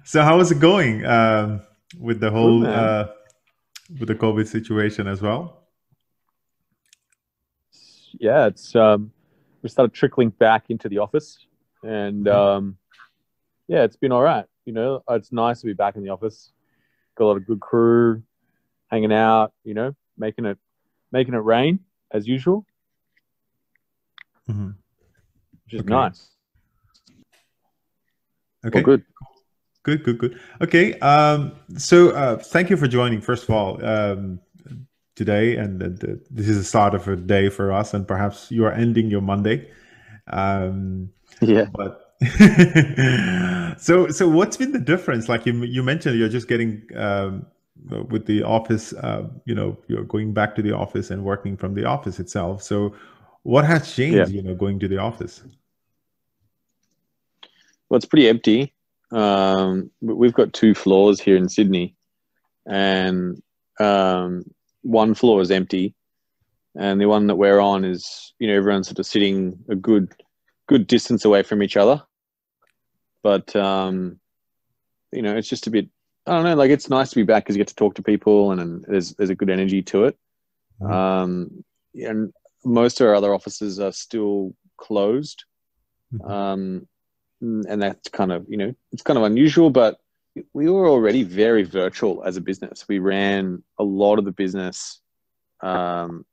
So how is it going with the Good, whole man. with the COVID situation as well? Yeah, it's we started trickling back into the office, and Mhm. yeah, it's been all right. It's nice to be back in the office. Got a lot of good crew hanging out. Making it rain as usual, Mhm. which is Okay. nice. All Okay. good. Good. Good. Good. Okay. So thank you for joining. First of all, today, and this is the start of a day for us, and perhaps you are ending your Monday. Um, Yeah. but so what's been the difference? Like you mentioned, you're just getting with the office. You're going back to the office and working from the office itself. So what has Yeah. changed? Going to the office. Well, it's pretty empty. We've got 2 floors here in Sydney, and one floor is empty, and the one that we're on is, everyone's sort of sitting a good distance away from each other. But it's just a bit. I don't know. Like, it's nice to be back because you get to talk to people, and there's a good energy to it. Mhm. And most of our other offices are still closed, Mhm. and that's kind of, it's kind of unusual, but we were already very virtual as a business. We ran a lot of the business from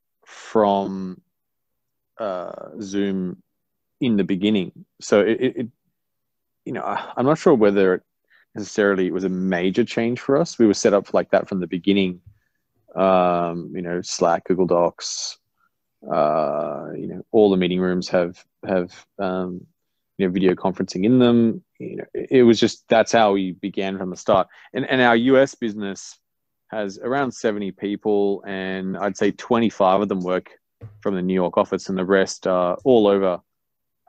Zoom in the beginning. So I'm not sure whether it necessarily was a major change for us. We were set up like that from the beginning. Slack, Google Docs, all the meeting rooms have video conferencing in them. It was just, that's how we began from the start. And our US business has around 70 people, and I'd say 25 of them work from the New York office, and the rest are all over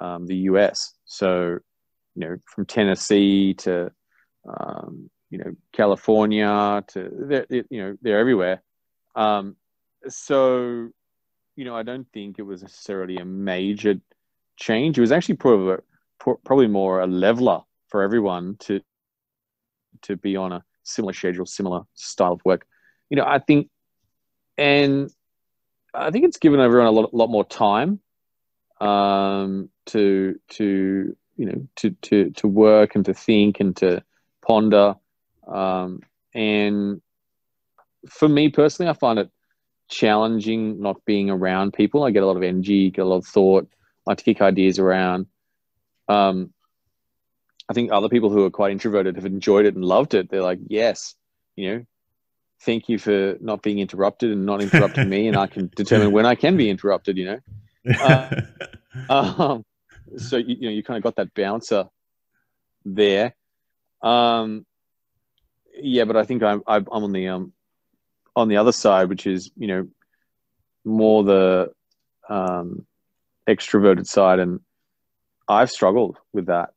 the US. So, from Tennessee to California to they're everywhere. Um, so, I don't think it was necessarily a major change. It was actually probably more a leveler for everyone to be on a similar schedule, similar style of work. I think, and I think it's given everyone a lot more time to work and to think and to ponder. And for me personally, I find it challenging not being around people. I get a lot of energy, get a lot of thought, like to kick ideas around. Um, I think other people who are quite introverted have enjoyed it and loved it. They're like, yes, thank you for not being interrupted and not interrupting me, and I can determine when I can be interrupted. Uh, um, so you kind of got that bouncer there. Um, yeah, but I think I'm on the other side, which is more the extroverted side, and I've struggled with that,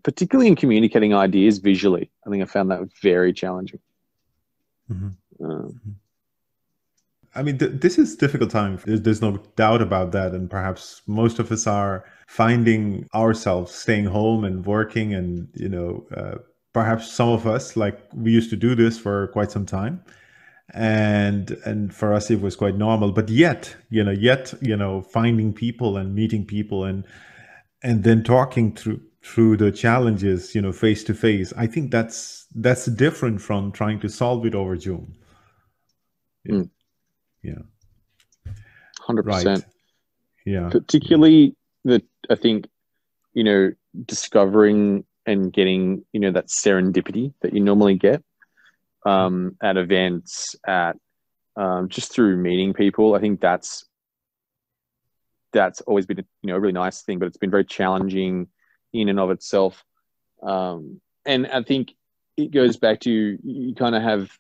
particularly in communicating ideas visually. I think I found that very challenging. Mhm. Uh, I mean, this is difficult time. There's no doubt about that. And perhaps most of us are finding ourselves staying home and working. And, perhaps some of us, like we used to do this for quite some time. And for us, it was quite normal. But yet, finding people and meeting people and then talking through the challenges, face to face. I think that's different from trying to solve it over Zoom. Yeah. mm, Yeah. Right. 100%. Yeah. Yeah. Particularly that, I think, discovering and getting, that serendipity that you normally get at events, at just through meeting people. I think that's always been a really nice thing, but it's been very challenging in and of itself. And I think it goes back to, you kind of have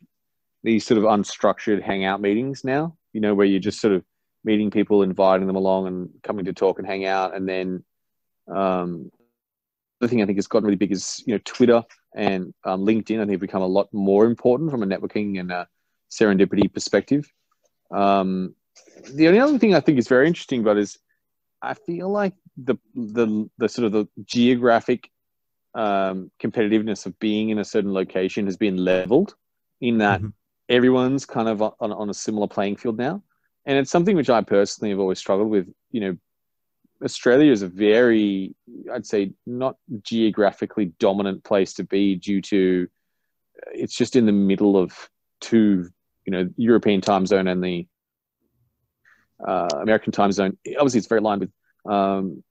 these sort of unstructured hangout meetings now, where you're just sort of meeting people, inviting them along and coming to talk and hang out. And then the thing I think has gotten really big is, Twitter and LinkedIn. I think have become a lot more important from a networking and a serendipity perspective. The only other thing I think is very interesting about is, I feel like the sort of the geographic competitiveness of being in a certain location has been leveled, in that everyone's kind of on a similar playing field now. And it's something which I personally have always struggled with. Australia is a very, I'd say, not geographically dominant place to be, due to it's just in the middle of two, European time zone and the American time zone. Obviously, it's very aligned with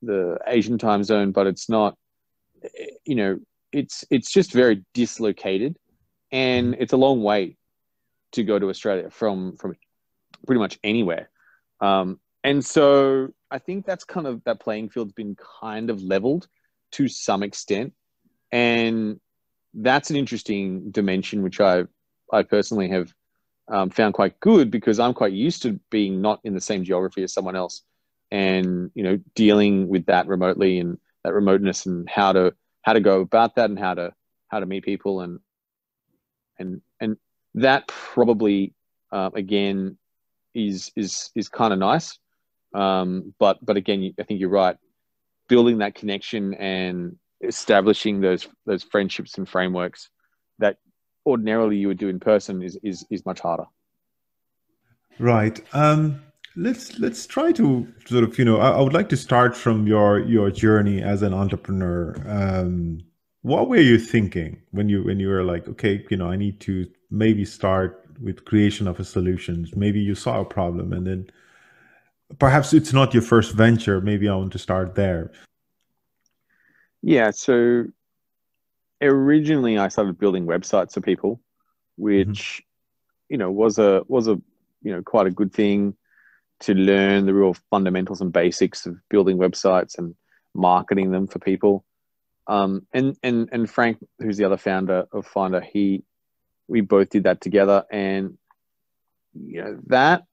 the Asian time zone, but it's not, it's just very dislocated, and it's a long way to go to Australia from pretty much anywhere. And so I think that's kind of, that playing field's been kind of leveled to some extent. And that's an interesting dimension, which I personally have found quite good, because I'm quite used to being not in the same geography as someone else, and, dealing with that remotely, and that remoteness, and how to go about that, and how to meet people. And that probably, again, is kind of nice. But again, I think you're right. Building that connection and establishing those friendships and frameworks that ordinarily you would do in person is much harder. Right. Let's try to sort of, I would like to start from your journey as an entrepreneur. What were you thinking when you were like, okay, I need to maybe start with creation of a solutions? Maybe you saw a problem, and then perhaps it's not your first venture. Maybe I want to start there. Yeah. So originally I started building websites for people, which, was a quite a good thing to learn the real fundamentals and basics of building websites and marketing them for people. And Frank, who's the other founder of Finder, we both did that together. And, that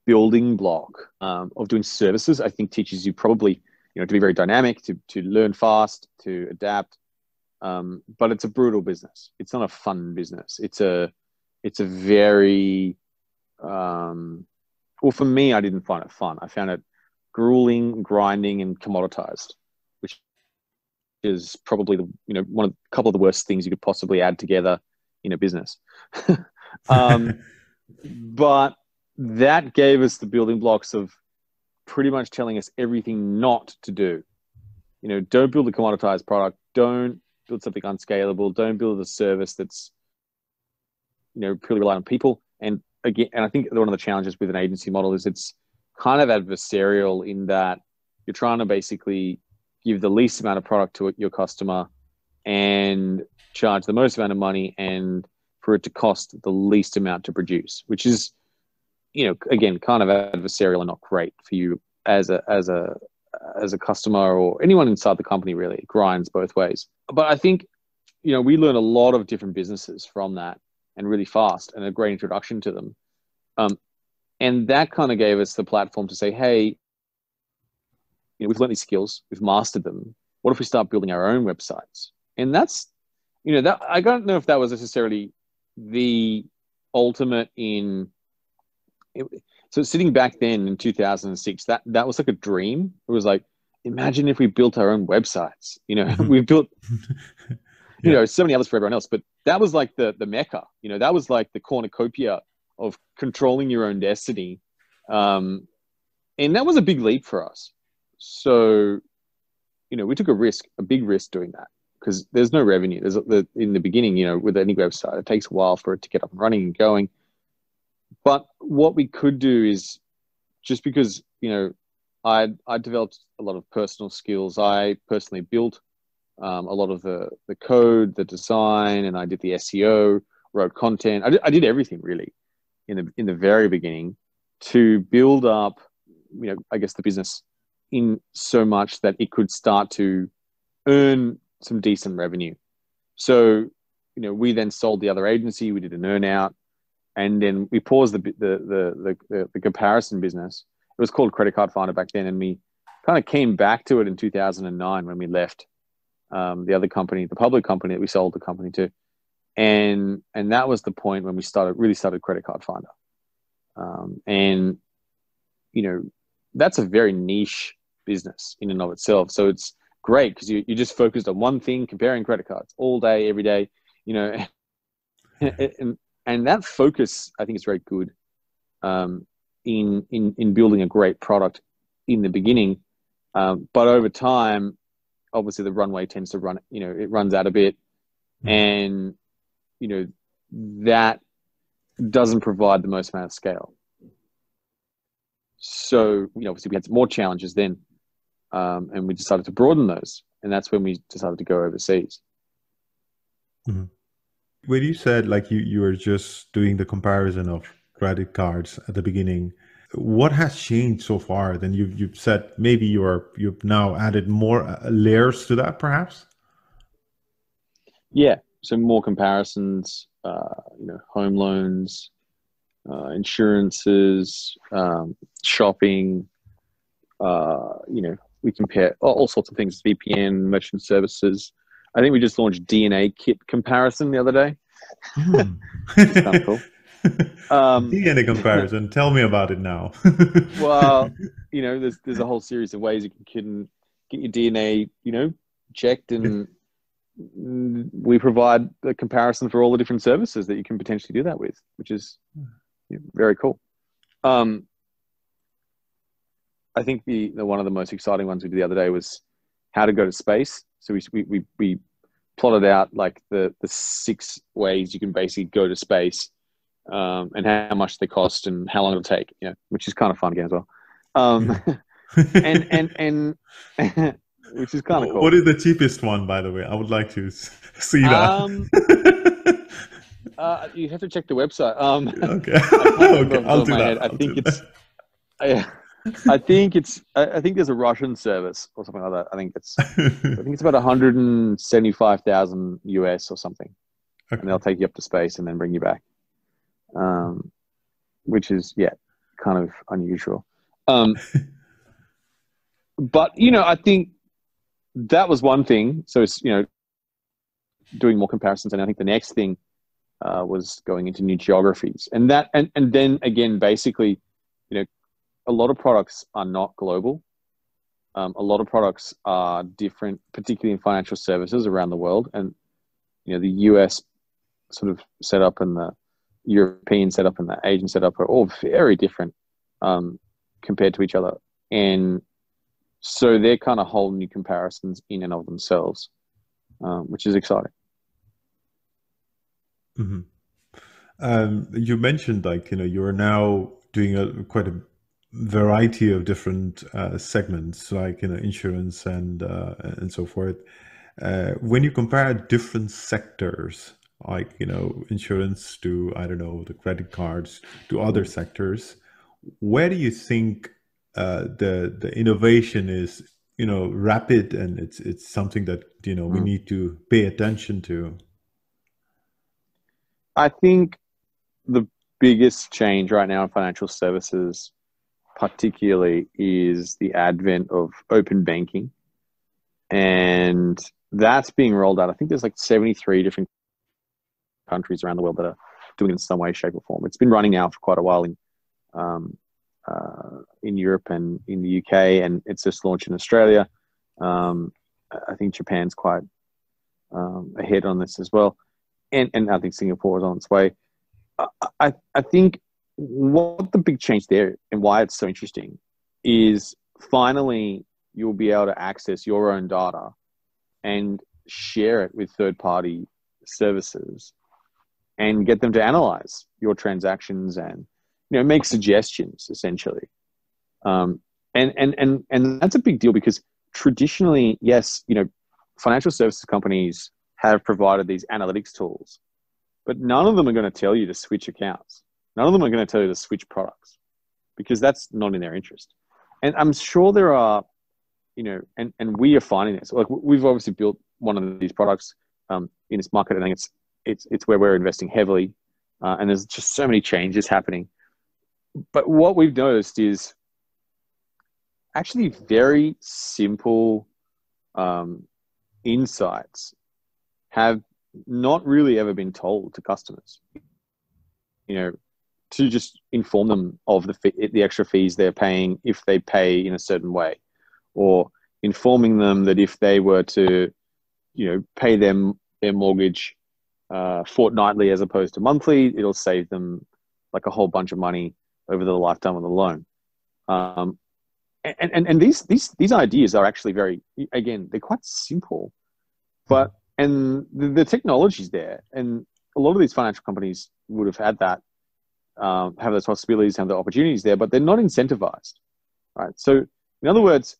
building block of doing services, I think, teaches you probably, to be very dynamic, to learn fast, to adapt. But it's a brutal business. It's not a fun business. It's a very, well, for me, I didn't find it fun. I found it grueling, grinding, and commoditized, which is probably a couple of the worst things you could possibly add together in a business. But that gave us the building blocks of pretty much telling us everything not to do. Don't build a commoditized product. Don't build something unscalable. Don't build a service that's, purely reliant on people. And again, and I think one of the challenges with an agency model is it's kind of adversarial, in that you're trying to basically give the least amount of product to your customer and charge the most amount of money, and for it to cost the least amount to produce, which is, again, kind of adversarial and not great for you as a customer, or anyone inside the company. Really, it grinds both ways. But I think, we learn a lot of different businesses from that, and really fast, and a great introduction to them. And that kind of gave us the platform to say, hey, we've learned these skills, we've mastered them. What if we start building our own websites? And that's, that I don't know if that was necessarily the ultimate in. So sitting back then in 2006, that was like a dream. It was like, imagine if we built our own websites. We built, so many others for everyone else, but that was like the mecca. That was like the cornucopia of controlling your own destiny. And that was a big leap for us. So, we took a big risk doing that, because there's no revenue. In the beginning, with any website, it takes a while for it to get up and running and going. But what we could do is, just because, I developed a lot of personal skills. I personally built a lot of the code, the design, and I did the SEO, wrote content. I did everything really in the very beginning to build up, I guess, the business in so much that it could start to earn some decent revenue. So, we then sold the other agency. We did an earn out. And then we paused the comparison business. It was called Credit Card Finder back then, and we kind of came back to it in 2009 when we left the other company, the public company that we sold the company to, and that was the point when we really started Credit Card Finder, and that's a very niche business in and of itself. So it's great because you just focused on one thing, comparing credit cards all day, every day, you know, and that focus, I think, is very good in building a great product in the beginning. But over time, obviously the runway tends to run, you know, it runs out a bit, and, you know, that doesn't provide the most amount of scale. So, you know, obviously we had some more challenges then, and we decided to broaden those. And that's when we decided to go overseas. Mm-hmm. When you said like you were just doing the comparison of credit cards at the beginning, what has changed so far? Then you've said maybe you've now added more layers to that, perhaps. Yeah, so more comparisons, you know, home loans, insurances, shopping. You know, we compare all sorts of things: VPN, merchant services. I think we just launched DNA kit comparison the other day. Which is kind of cool. DNA comparison. Tell me about it now. Well, you know, there's a whole series of ways you can get your DNA, you know, checked, and we provide a comparison for all the different services that you can potentially do that with, which is very cool. I think the one of the most exciting ones we did the other day was how to go to space. So we plotted out like the 6 ways you can basically go to space, and how much they cost and how long it'll take, you know, which is kind of fun again as well. And which is kind of cool. What is the cheapest one, by the way? I would like to see that. You have to check the website. Okay. Okay, I'll do that. I think there's a Russian service or something like that. I think it's about 175,000 US or something. Okay. And they'll take you up to space and then bring you back. Which is, kind of unusual. But, you know, I think that was one thing. So it's, you know, doing more comparisons. And I think the next thing was going into new geographies. And then again, basically, you know, a lot of products are not global. A lot of products are different, particularly in financial services around the world. And, you know, the US sort of setup and the European setup and the Asian setup are all very different compared to each other. And so they're kind of whole new comparisons in and of themselves, which is exciting. Mm-hmm. You mentioned, like, you know, you're now doing quite a variety of different segments, like, you know, insurance and so forth. When you compare different sectors, like, you know, insurance to, I don't know, the credit cards to other sectors, where do you think the innovation is, you know, rapid, and it's something that, you know, we need to pay attention to? I think the biggest change right now in financial services particularly is the advent of open banking, and that's being rolled out. I think there's like 73 different countries around the world that are doing it in some way, shape, or form. It's been running now for quite a while in Europe and in the UK, and it's just launched in Australia. I think Japan's quite ahead on this as well, and I think Singapore is on its way. I think what the big change there and why it's so interesting is finally you'll be able to access your own data and share it with third-party services and get them to analyze your transactions and, you know, make suggestions essentially. And that's a big deal because traditionally, yes, you know, financial services companies have provided these analytics tools, but none of them are going to tell you to switch accounts. None of them are going to tell you to switch products because that's not in their interest. And I'm sure there are, you know, and we are finding this. Like, we've obviously built one of these products in this market. I think it's where we're investing heavily, and there's just so many changes happening. But what we've noticed is actually very simple insights have not really ever been told to customers, you know, to just inform them of the extra fees they're paying if they pay in a certain way, or informing them that if they were to, pay them their mortgage fortnightly as opposed to monthly, it'll save them like a whole bunch of money over the lifetime of the loan. And these ideas are actually very, again, they're quite simple, but and the technology's there, and a lot of these financial companies would have had that, have those possibilities, have the opportunities there, but they're not incentivized, right? So in other words,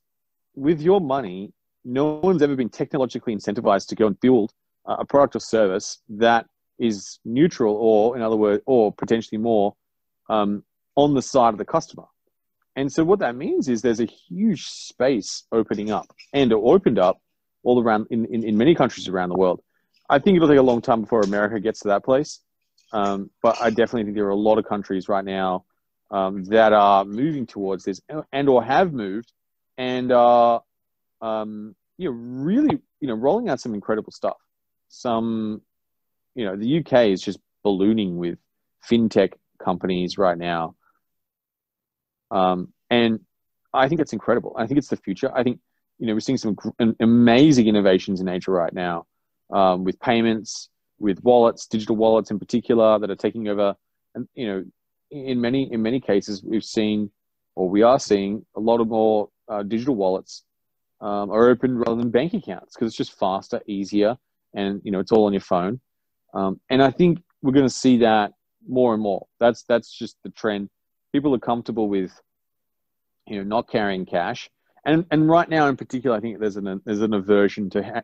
with your money, no one's ever been technologically incentivized to go and build a product or service that is neutral, or in other words, or potentially more on the side of the customer. And so what that means is there's a huge space opening up, and it opened up all around in many countries around the world. I think it'll take a long time before America gets to that place. But I definitely think there are a lot of countries right now that are moving towards this and or have moved and are really rolling out some incredible stuff. Some, the UK is just ballooning with fintech companies right now. And I think it's incredible. I think it's the future. I think, we're seeing some amazing innovations in Asia right now, with payments, with wallets, digital wallets in particular, that are taking over. And, in many cases, we are seeing a lot of more digital wallets are open rather than bank accounts, because it's just faster, easier, and, it's all on your phone. And I think we're going to see that more and more. That's just the trend. People are comfortable with, not carrying cash. And right now in particular, I think there's an aversion to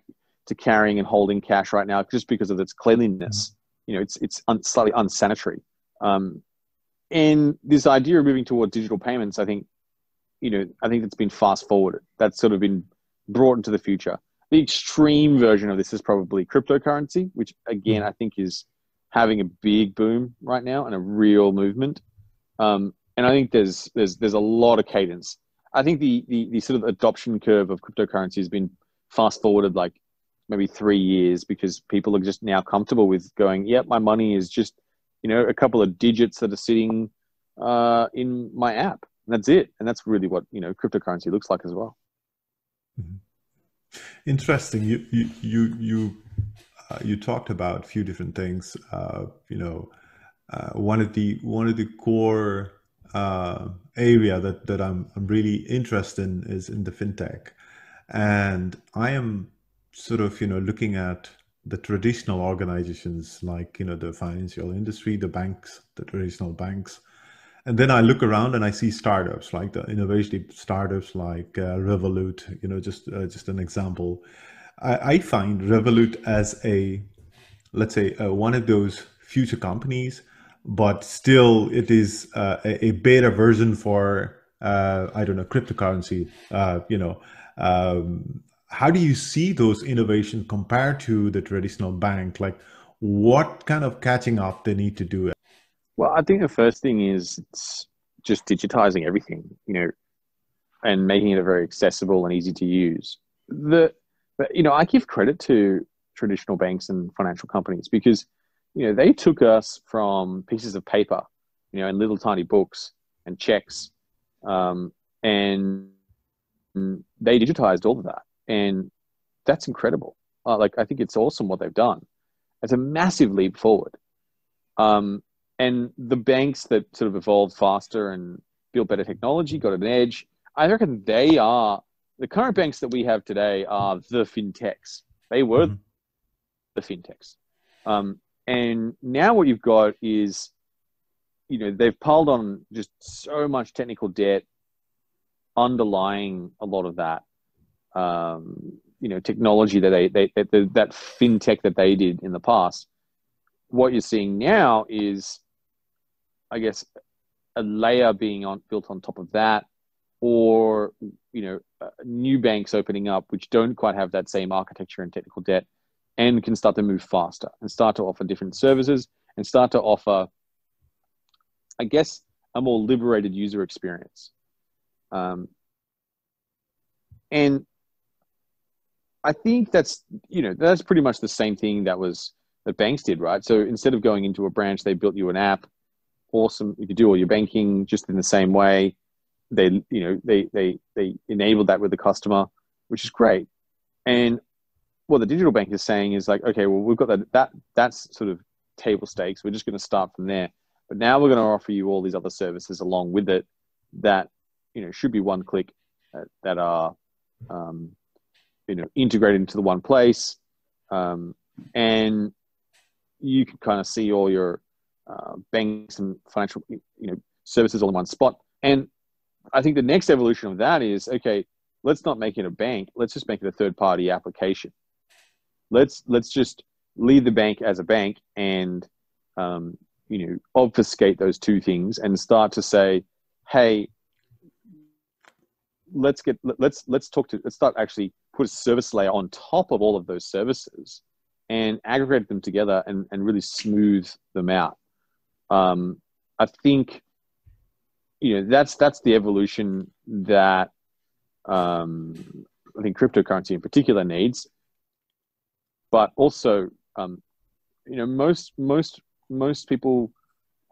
carrying and holding cash right now, just because of its cleanliness. It's slightly unsanitary. And this idea of moving toward digital payments, I think it's been fast forwarded. That's sort of been brought into the future. The extreme version of this is probably cryptocurrency, which again, I think is having a big boom right now and a real movement. And I think there's a lot of cadence. I think the sort of adoption curve of cryptocurrency has been fast forwarded like maybe 3 years, because people are just now comfortable with going, yep, my money is just, a couple of digits that are sitting in my app. And that's it. And that's really what, cryptocurrency looks like as well. Interesting. You talked about a few different things. One of the core area that I'm really interested in is in the fintech, and I am sort of looking at the traditional organizations like the financial industry, the banks, the traditional banks, and then I look around and I see startups like the innovative startups like Revolut. Just an example. I find Revolut as let's say one of those future companies, but still it is a beta version for cryptocurrency. How do you see those innovations compared to the traditional bank? Like, what kind of catching up they need to do? Well, I think the first thing is it's just digitizing everything, and making it very accessible and easy to use. But I give credit to traditional banks and financial companies, because they took us from pieces of paper, and little tiny books and checks, and they digitized all of that. And that's incredible. I think it's awesome what they've done. It's a massive leap forward. And the banks that sort of evolved faster and built better technology, got an edge, I reckon the current banks that we have today are the fintechs. They were the fintechs. And now what you've got is, they've piled on just so much technical debt underlying a lot of that, technology that that fintech that they did in the past. What you're seeing now is, I guess, a layer being built on top of that, or new banks opening up which don't quite have that same architecture and technical debt, and can start to move faster and start to offer different services and start to offer, I guess, a more liberated user experience. And I think that's pretty much the same thing that banks did, right? So instead of going into a branch, they built you an app. Awesome. You could do all your banking just in the same way. They enabled that with the customer. which is great. And what the digital bank is saying is like, okay, well, we've got that's sort of table stakes. We're just going to start from there. But now we're going to offer you all these other services along with it that, should be one click, that are, integrated into the one place. And you can kind of see all your banks and financial, services all in one spot. And I think the next evolution of that is, okay, let's not make it a bank. Let's just make it a third-party application. Let's just leave the bank as a bank and, obfuscate those two things and start to say, hey, let's start actually put a service layer on top of all of those services and aggregate them together and really smooth them out. I think, that's the evolution that I think cryptocurrency in particular needs. But also, most people,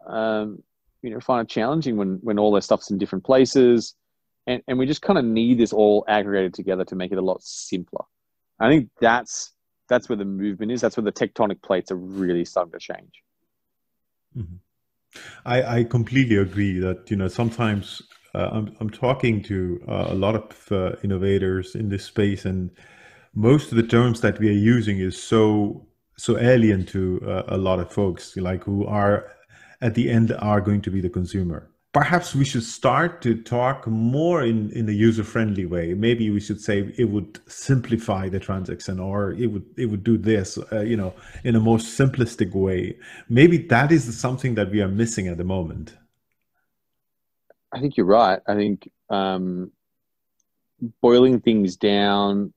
find it challenging when all their stuff's in different places, and we just kind of need this all aggregated together to make it a lot simpler. I think that's where the movement is. That's where the tectonic plates are really starting to change. Mm-hmm. I completely agree that, sometimes I'm talking to a lot of innovators in this space, and most of the terms that we are using is so alien to a lot of folks, like who are at the end are going to be the consumer. Perhaps we should start to talk more in a user-friendly way. Maybe we should say it would simplify the transaction, or it would do this, in a more simplistic way. Maybe that is something that we are missing at the moment. I think you're right. I think boiling things down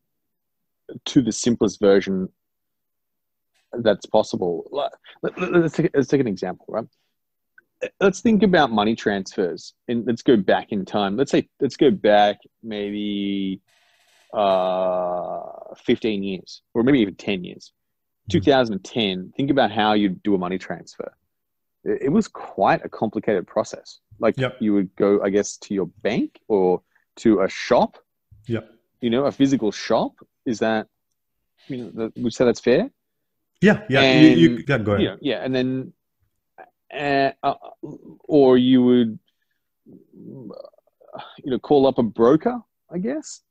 to the simplest version that's possible. Let's take an example, right? Let's think about money transfers, and let's go back in time. Let's go back maybe 15 years, or maybe even 10 years. 2010, think about how you do a money transfer. It was quite a complicated process. Like, yep. You would go, I guess, to your bank or to a shop. Yep. A physical shop. Is that, would you say that's fair? Yeah. And, you go ahead. And then, or you would, call up a broker, I guess.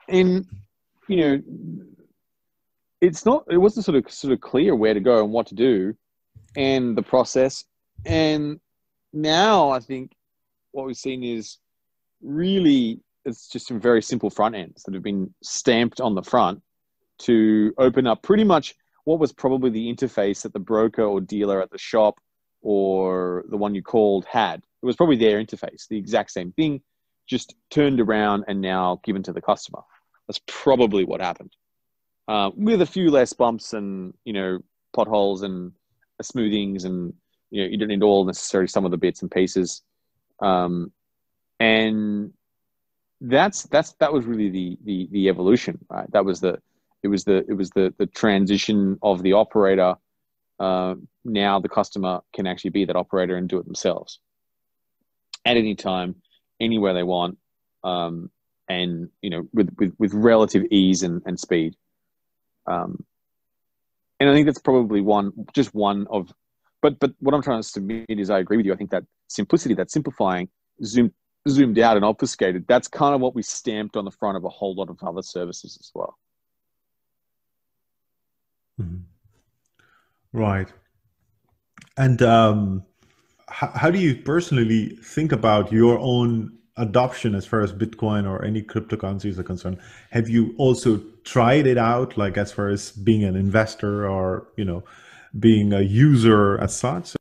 And, it wasn't sort of clear where to go and what to do and the process. And now I think what we've seen is really, it's just some very simple front ends that have been stamped on the front to open up pretty much what was probably the interface that the broker or dealer at the shop or the one you called had. It was probably their interface, the exact same thing, just turned around and now given to the customer. That's probably what happened. With a few less bumps and, potholes and smoothings, and, you don't need all necessarily some of the bits and pieces. And that was really the evolution, right? It was the transition of the operator. Now the customer can actually be that operator and do it themselves at any time, anywhere they want, and with relative ease and speed. And I think that's probably one of. But what I'm trying to submit is, I agree with you. I think that simplicity, that simplifying, zoomed out and obfuscated, that's kind of what we stamped on the front of a whole lot of other services as well. Mm-hmm. Right. And how do you personally think about your own adoption as far as Bitcoin or any cryptocurrencies are concerned? Have you also tried it out, like as far as being an investor or, being a user as such?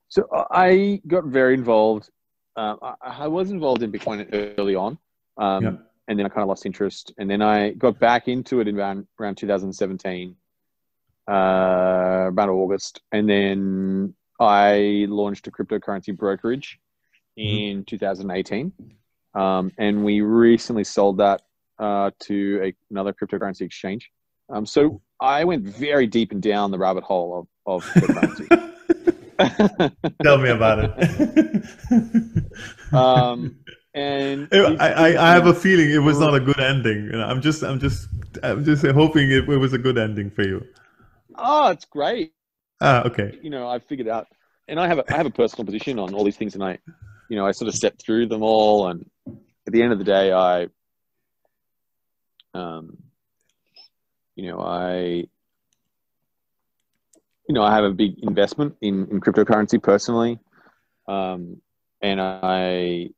So I got very involved. I was involved in Bitcoin early on, and then I kind of lost interest. And then I got back into it in around 2017, about August. And then I launched a cryptocurrency brokerage in 2018. And we recently sold that to another cryptocurrency exchange. So I went very deep and down the rabbit hole of cryptocurrency. Tell me about it. And I have a feeling it was not a good ending. You know, I'm just hoping it was a good ending for you. Oh, it's great. Ah, okay. I figured out, and I have a personal position on all these things, and I sort of step through them all, and at the end of the day, I have a big investment in cryptocurrency personally, and I'm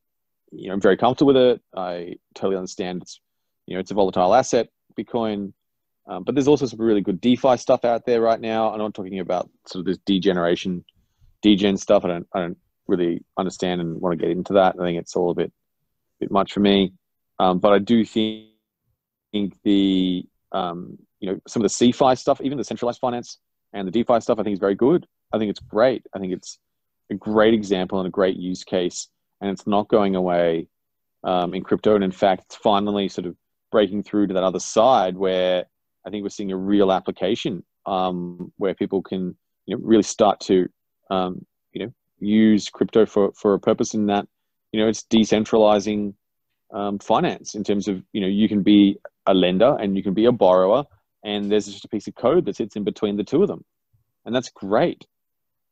very comfortable with it. I totally understand it's a volatile asset, Bitcoin. But there's also some really good DeFi stuff out there right now. I'm not talking about sort of this degen stuff. I don't really understand and want to get into that. I think it's all a bit much for me. But I do think the some of the CeFi stuff, even the centralized finance and the DeFi stuff, I think is very good. I think it's great. I think it's a great example and a great use case, and it's not going away in crypto. And in fact, it's finally sort of breaking through to that other side where I think we're seeing a real application where people can really start to use crypto for a purpose in that it's decentralizing finance in terms of you can be a lender and you can be a borrower, and there's just a piece of code that sits in between the two of them, and that's great.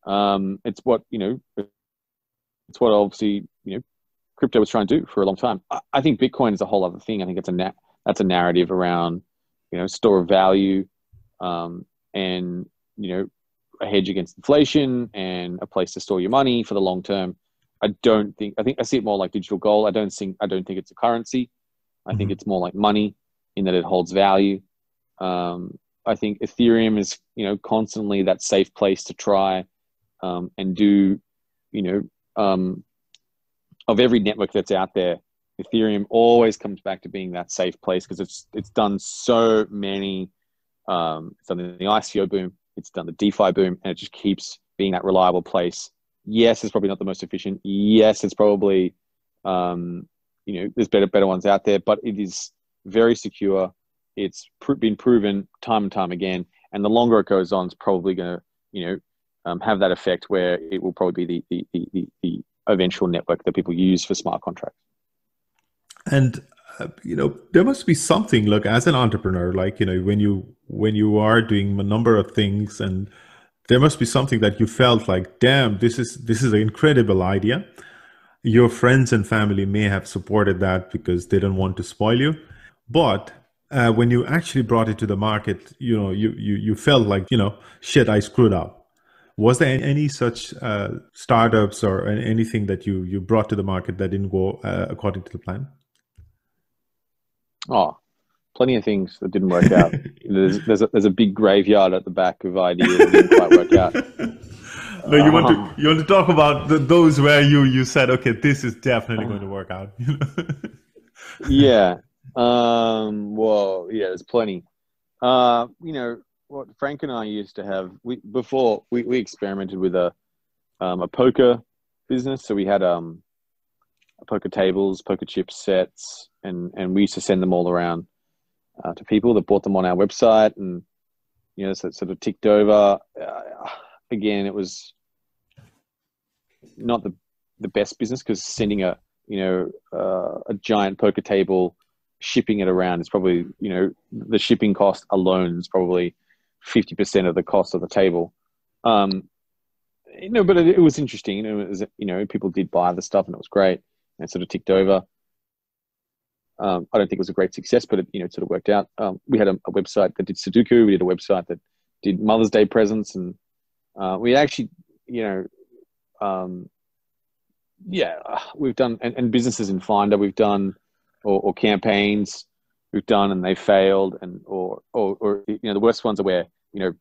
It's what obviously crypto was trying to do for a long time. I think Bitcoin is a whole other thing. I think that's a narrative around store of value, and a hedge against inflation and a place to store your money for the long term. I see it more like digital gold. I don't think it's a currency. I think it's more like money in that it holds value. I think Ethereum is constantly that safe place to try and do of every network that's out there. Ethereum always comes back to being that safe place because it's done so many. It's done the ICO boom, it's done the DeFi boom, and it just keeps being that reliable place. Yes, it's probably not the most efficient. Yes, it's probably there's better ones out there, but it is very secure. It's been proven time and time again, and the longer it goes on, it's probably going to have that effect where it will probably be the eventual network that people use for smart contracts. And there must be something, look, as an entrepreneur, like when you are doing a number of things, and there must be something that you felt like, damn, this is an incredible idea. Your friends and family may have supported that because they don't want to spoil you, but when you actually brought it to the market, you felt like, shit, I screwed up. Was there any such startups or anything that you brought to the market that didn't go according to the plan? Oh, plenty of things that didn't work out. There's a big graveyard at the back of ideas that didn't quite work out. No, you want to talk about those where you said, okay, this is definitely going to work out. Yeah. Well, yeah, there's plenty. What Frank and I used to have, we experimented with a poker business. So we had poker tables, poker chip sets, and we used to send them all around to people that bought them on our website, and so it sort of ticked over. Again, it was not the best business because sending a giant poker table, shipping it around is probably the shipping cost alone is probably 50% of the cost of the table. But it was interesting. It was, people did buy the stuff and it was great. And it sort of ticked over. I don't think it was a great success, but it sort of worked out. We had a website that did Sudoku. We did a website that did Mother's Day presents, and we actually, we've done and businesses in Finder we've done, or campaigns we've done, and they failed, and or the worst ones are where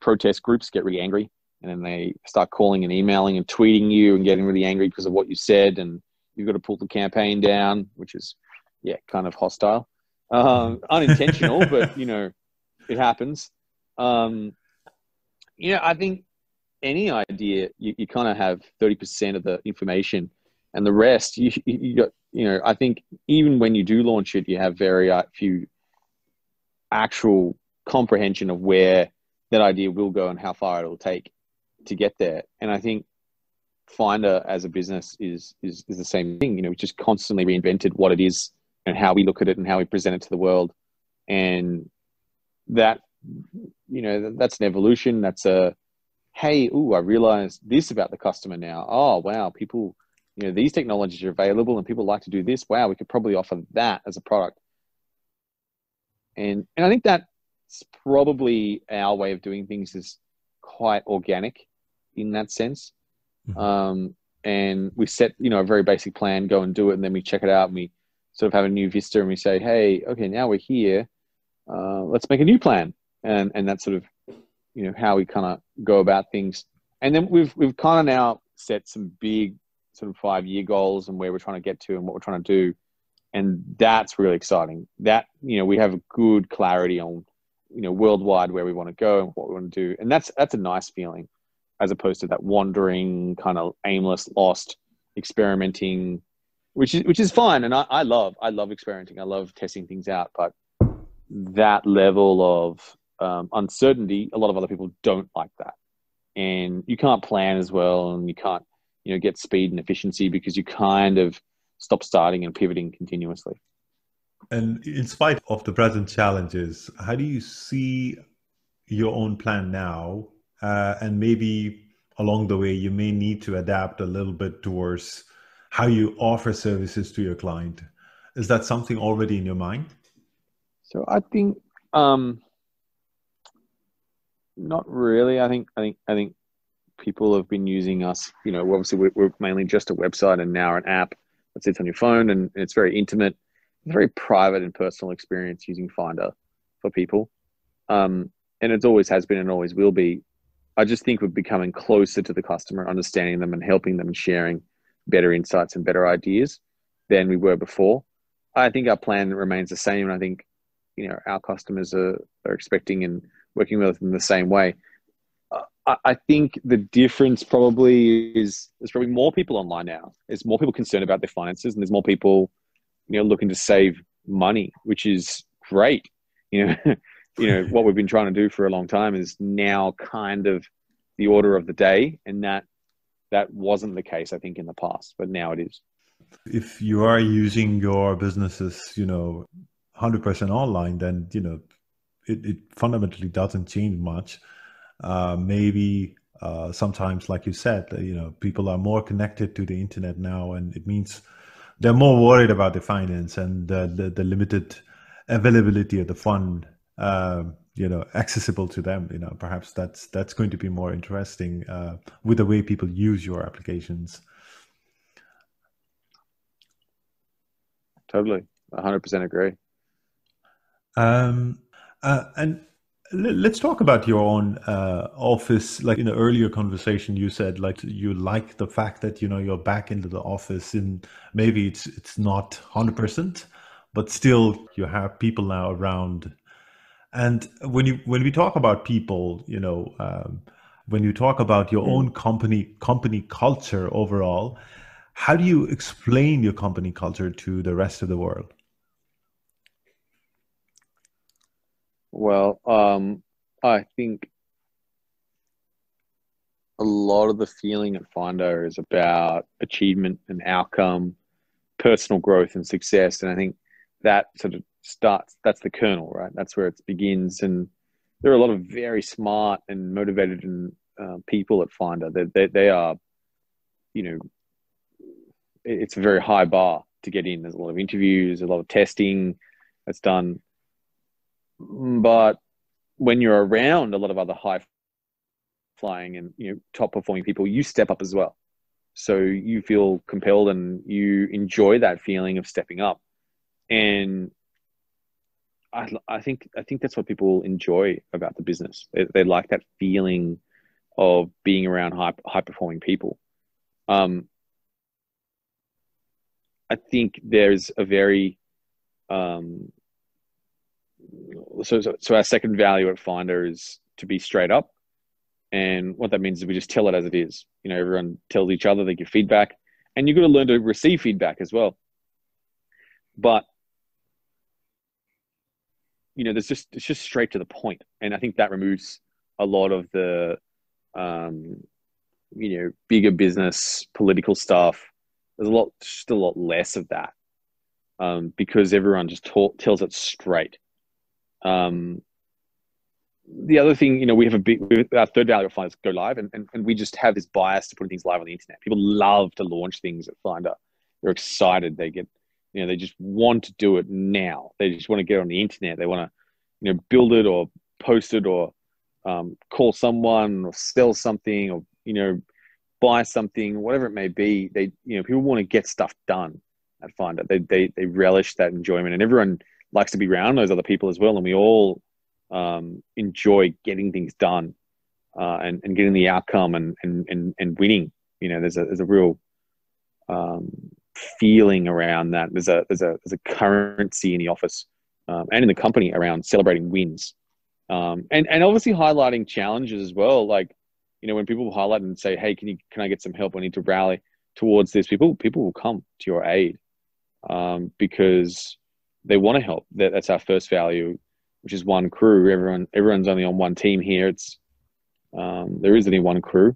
protest groups get really angry, and then they start calling and emailing and tweeting you and getting really angry because of what you said, and you've got to pull the campaign down, which is kind of hostile, unintentional, but it happens. I think any idea you kind of have 30% of the information, and the rest you got. I think even when you do launch it, you have very few actual comprehension of where that idea will go and how far it will take to get there. And I think Finder as a business is the same thing. You know, we just constantly reinvented what it is and how we look at it and how we present it to the world. And that, you know, that's an evolution. That's a, hey, ooh, I realized this about the customer now. Oh, wow, people, you know, these technologies are available and people like to do this. Wow, we could probably offer that as a product. And I think that's probably our way of doing things, is quite organic in that sense. And we set, you know, a very basic plan, go and do it, and then we check it out and we sort of have a new vista and we say, hey, okay, now we're here. Let's make a new plan. And that's sort of, you know, how we kind of go about things. And then we've kind of now set some big sort of 5-year goals and where we're trying to get to and what we're trying to do. And that's really exciting. That, you know, we have a good clarity on, you know, worldwide where we want to go and what we want to do. And that's a nice feeling, as opposed to that wandering, kind of aimless, lost, experimenting, which is fun. And I love experimenting. I love testing things out. But that level of uncertainty, a lot of other people don't like that. And you can't plan as well, and you can't, you know, get speed and efficiency because you kind of stop starting and pivoting continuously. And in spite of the present challenges, how do you see your own plan now? And maybe along the way, you may need to adapt a little bit towards how you offer services to your client. Is that something already in your mind? So I think not really. I think people have been using us. You know, obviously we're mainly just a website and now an app that sits on your phone, and it's very intimate. It's a very private and personal experience using Finder for people. And it always has been and always will be. I just think we're becoming closer to the customer, understanding them and helping them and sharing better insights and better ideas than we were before. I think our plan remains the same. And I think, you know, our customers are expecting and working with us in the same way. I think the difference probably is there's probably more people online now. There's more people concerned about their finances, and there's more people, you know, looking to save money, which is great. You know, what we've been trying to do for a long time is now kind of the order of the day, and that wasn't the case, I think, in the past, but now it is. If you are using your businesses, you know, 100% online, then, you know, it fundamentally doesn't change much. Maybe sometimes, like you said, you know, people are more connected to the internet now, and it means they're more worried about the finance and the limited availability of the fund, you know, accessible to them. You know, perhaps that's going to be more interesting with the way people use your applications. Totally, 100% agree. And let's talk about your own office. Like in the earlier conversation, you said like you like the fact that, you know, you're back into the office, and maybe it's not 100%, but still you have people now around. And when we talk about people, you know, when you talk about your own company culture overall, how do you explain your company culture to the rest of the world? Well, I think a lot of the feeling at Finder is about achievement and outcome, personal growth and success. And I think that sort of that's the kernel, right? That's where it begins. And there are a lot of very smart and motivated and people at Finder. They are, you know, it's a very high bar to get in. There's a lot of interviews, a lot of testing that's done. But when you're around a lot of other high flying and, you know, top performing people, you step up as well. So you feel compelled and you enjoy that feeling of stepping up. And I think that's what people enjoy about the business. They like that feeling of being around high performing people. I think there's a very so our second value at Finder is to be straight up. And what that means is we just tell it as it is. You know, everyone tells each other, they give feedback, and you've got to learn to receive feedback as well. But, you know, it's just straight to the point. And I think that removes a lot of the bigger business, political stuff. There's just a lot less of that, because everyone just tells it straight. The other thing, we have our third value at Finder is go live, and we just have this bias to putting things live on the internet. People love to launch things at Finder. They're excited. They get, they just want to do it now. They just want to get it on the internet. They want to, build it or post it or call someone or sell something or, buy something, whatever it may be. People want to get stuff done at Finder. They relish that enjoyment, and everyone likes to be around those other people as well. And we all enjoy getting things done and getting the outcome and winning. There's a real feeling around that. There's a currency in the office and in the company around celebrating wins, and obviously highlighting challenges as well. Like, when people highlight and say, "Hey, can I get some help? I need to rally towards this." People will come to your aid because they want to help. That's our first value, which is one crew. Everyone's only on one team here. There is only one crew.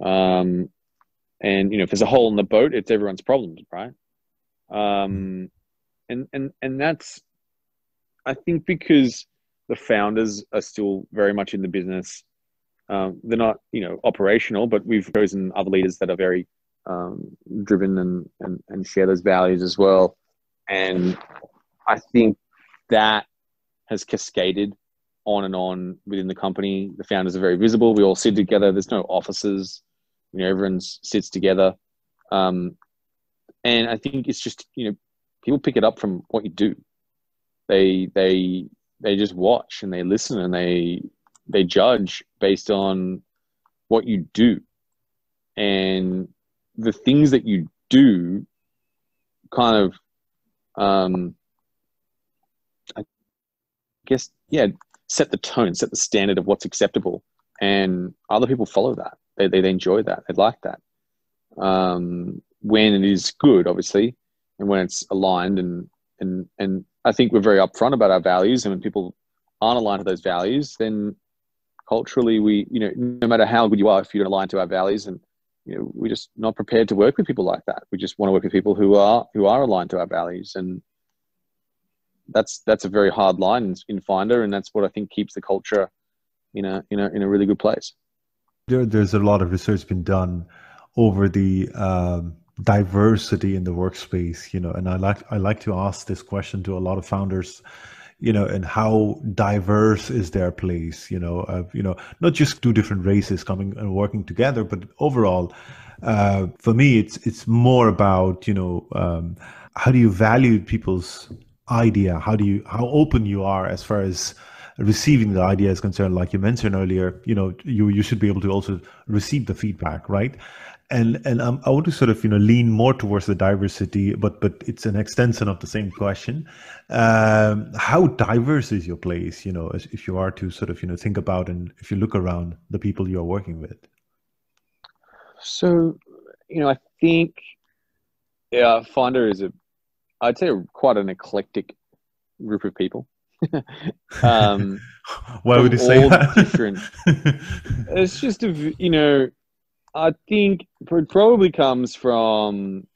And if there's a hole in the boat, it's everyone's problems, right? And that's, I think, because the founders are still very much in the business. They're not, operational, but we've chosen other leaders that are very driven and share those values as well. And I think that has cascaded on and on within the company. The founders are very visible. We all sit together. There's no offices. Everyone sits together. And I think it's just, people pick it up from what you do. They just watch and they listen and they judge based on what you do. And the things that you do kind of, I guess, set the tone, set the standard of what's acceptable. And other people follow that. They enjoy that. They like that. When it is good, obviously, and when it's aligned. And I think we're very upfront about our values. And when people aren't aligned to those values, then culturally we, no matter how good you are, if you don't align to our values, and we're just not prepared to work with people like that. We just want to work with people who are aligned to our values. And that's a very hard line in Finder, and that's what I think keeps the culture in a really good place. There's a lot of research been done over the diversity in the workspace, and I like to ask this question to a lot of founders, and how diverse is their place, not just two different races coming and working together, but overall, for me, it's more about, how do you value people's idea? How open you are as far as receiving the idea is concerned. Like you mentioned earlier, you should be able to also receive the feedback, right? And I want to sort of lean more towards the diversity, but it's an extension of the same question. How diverse is your place? If you are to sort of think about, and if you look around the people you are working with. So I think Finder is I'd say quite an eclectic group of people. Why would you say that? Different. It's just I think it probably comes from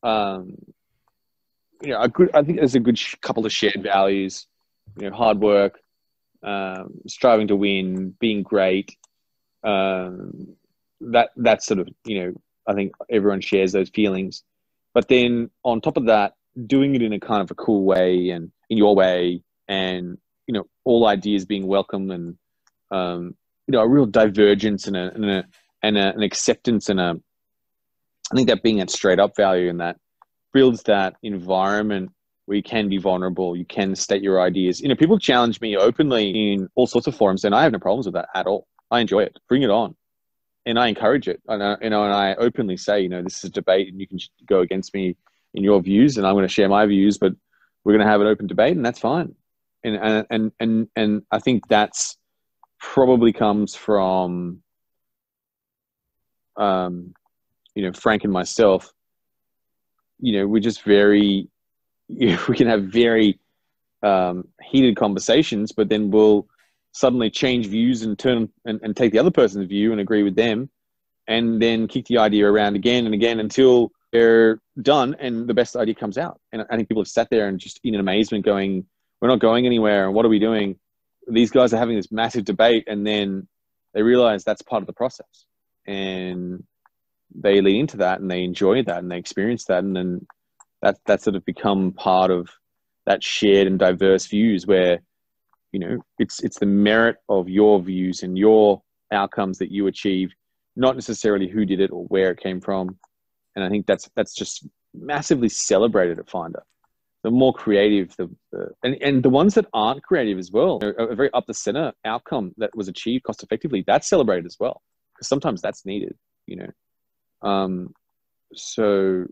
I think there's a good couple of shared values, hard work, striving to win, being great. That's sort of, I think everyone shares those feelings. But then on top of that, doing it in a kind of a cool way and in your way, and all ideas being welcome, and a real divergence and an acceptance, and I think that being that straight up value, and that builds that environment where you can be vulnerable, you can state your ideas. People challenge me openly in all sorts of forums, and I have no problems with that at all. I enjoy it. Bring it on. And I encourage it. And I openly say, this is a debate, and you can go against me in your views, and I'm going to share my views, but we're going to have an open debate, and that's fine. And I think that's probably comes from, Frank and myself. We're just very, we can have very heated conversations, but then we'll suddenly change views and turn and take the other person's view and agree with them, and then kick the idea around again and again until they're done and the best idea comes out. And I think people have sat there and just in amazement going, we're not going anywhere, and what are we doing? These guys are having this massive debate, and then they realize that's part of the process, and they lean into that and they enjoy that and they experience that, and then that's sort of become part of that shared and diverse views where, you know, it's the merit of your views and your outcomes that you achieve, not necessarily who did it or where it came from. And I think that's just massively celebrated at Finder. The more creative, and the ones that aren't creative as well, a very up the center outcome that was achieved cost effectively, that's celebrated as well, because sometimes that's needed, you know. So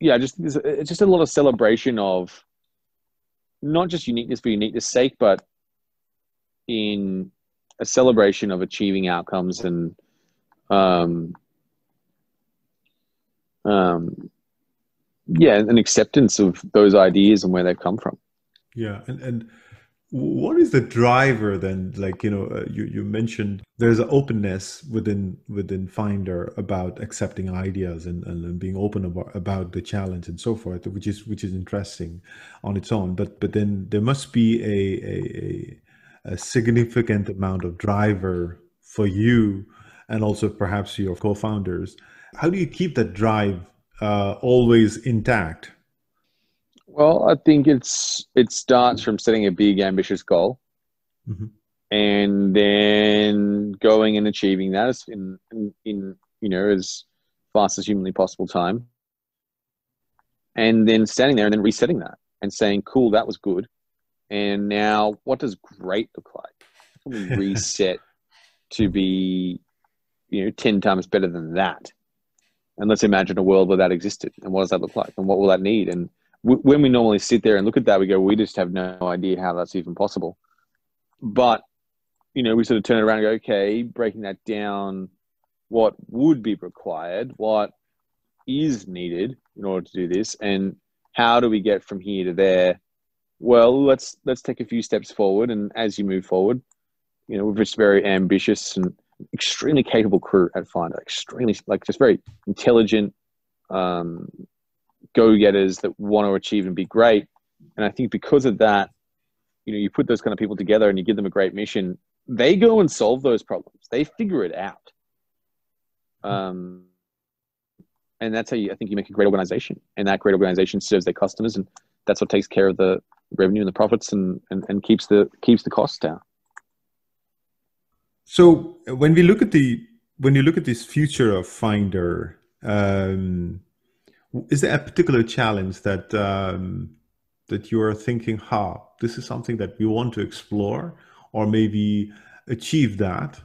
yeah, it's just a lot of celebration of not just uniqueness for uniqueness sake, but in a celebration of achieving outcomes and an acceptance of those ideas and where they've come from. Yeah, and what is the driver then? Like, you know, you mentioned there's an openness within Finder about accepting ideas and being open about the challenge and so forth, which is interesting on its own. But then there must be a significant amount of driver for you and also perhaps your co-founders. How do you keep that drive always intact? Well, I think it starts from setting a big, ambitious goal, mm-hmm. and then going and achieving that in you know, as fast as humanly possible time, and then standing there and then resetting that and saying, "Cool, that was good, and now what does great look like? How can we reset to be, you know, 10 times better than that? And let's imagine a world where that existed, and what does that look like, and what will that need?" And when we normally sit there and look at that, we go, we just have no idea how that's even possible. But, you know, we sort of turn it around and go, okay, breaking that down, what would be required, what is needed in order to do this, and how do we get from here to there? Well, let's take a few steps forward. And as you move forward, you know, we're just very ambitious and extremely capable crew at Finder, extremely, like, just very intelligent, go-getters that want to achieve and be great. And I think because of that, you know, you put those kind of people together and you give them a great mission, they go and solve those problems. They figure it out. And that's how I think you make a great organization, and that great organization serves their customers, and that's what takes care of the revenue and the profits and keeps the costs down. So when you look at this future of Finder, is there a particular challenge that that you are thinking, this is something that we want to explore or maybe achieve that?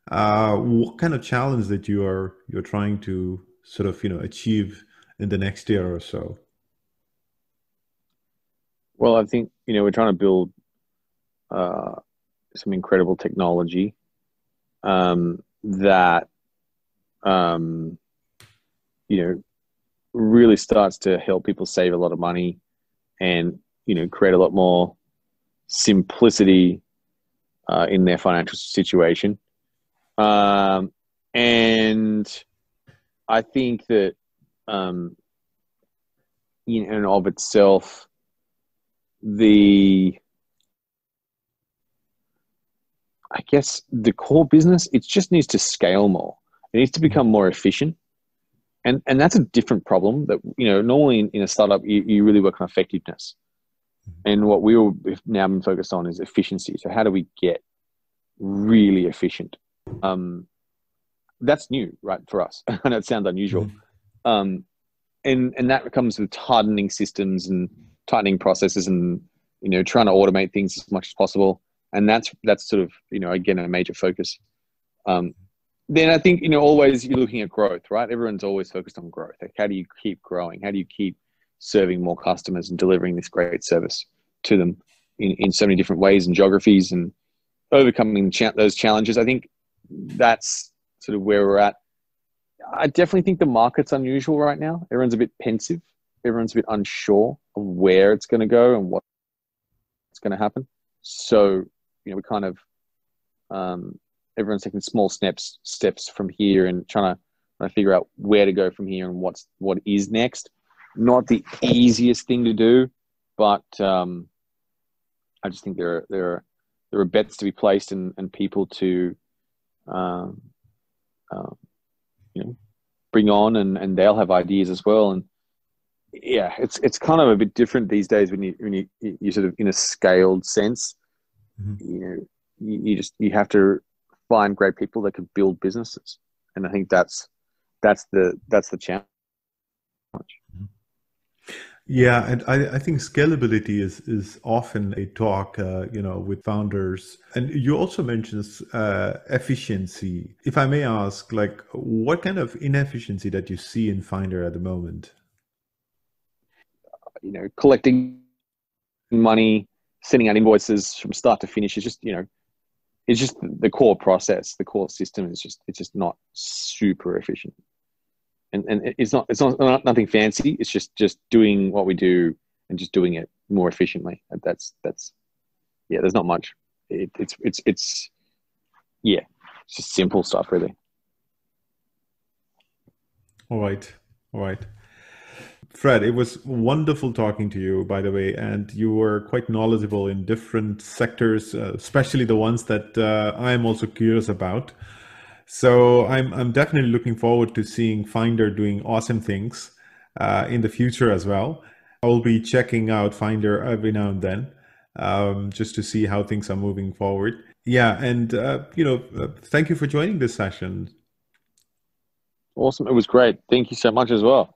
What kind of challenge that you're trying to sort of, you know, achieve in the next year or so? Well, I think, you know, we're trying to build some incredible technology that you know, really starts to help people save a lot of money and, you know, create a lot more simplicity in their financial situation. And I think that in and of itself, I guess the core business, it just needs to scale more. It needs to become more efficient. And that's a different problem that, you know, normally in a startup, you really work on effectiveness. And what we've now been focused on is efficiency. So how do we get really efficient? That's new, right, for us. I know it sounds unusual. And that comes with hardening systems and tightening processes and, you know, trying to automate things as much as possible. And that's sort of, you know, again, a major focus. Then I think, you know, always you're looking at growth, right? Everyone's always focused on growth. Like, how do you keep growing? How do you keep serving more customers and delivering this great service to them in so many different ways and geographies and overcoming those challenges? I think that's sort of where we're at. I definitely think the market's unusual right now. Everyone's a bit pensive. Everyone's a bit unsure of where it's going to go and what's going to happen. So, you know, we're kind of Everyone's taking small steps from here and trying to figure out where to go from here and what is next. Not the easiest thing to do, but I just think there are bets to be placed and people to bring on, and they'll have ideas as well. And yeah, it's kind of a bit different these days when you're sort of in a scaled sense. Mm-hmm. You have to find great people that can build businesses, and I think that's the challenge. Yeah, and I think scalability is often a talk, with founders. And you also mentioned efficiency. If I may ask, like, what kind of inefficiency that you see in Finder at the moment? Collecting money, sending out invoices from start to finish is just, it's just the core process. The core system is just not super efficient. And it's not nothing fancy. It's just doing what we do and just doing it more efficiently. And that's there's not much. It's just simple stuff, really. All right. Fred, it was wonderful talking to you, by the way, and you were quite knowledgeable in different sectors, especially the ones that I am also curious about. So I'm definitely looking forward to seeing Finder doing awesome things in the future as well. I will be checking out Finder every now and then just to see how things are moving forward. Yeah, and thank you for joining this session. Awesome. It was great. Thank you so much as well.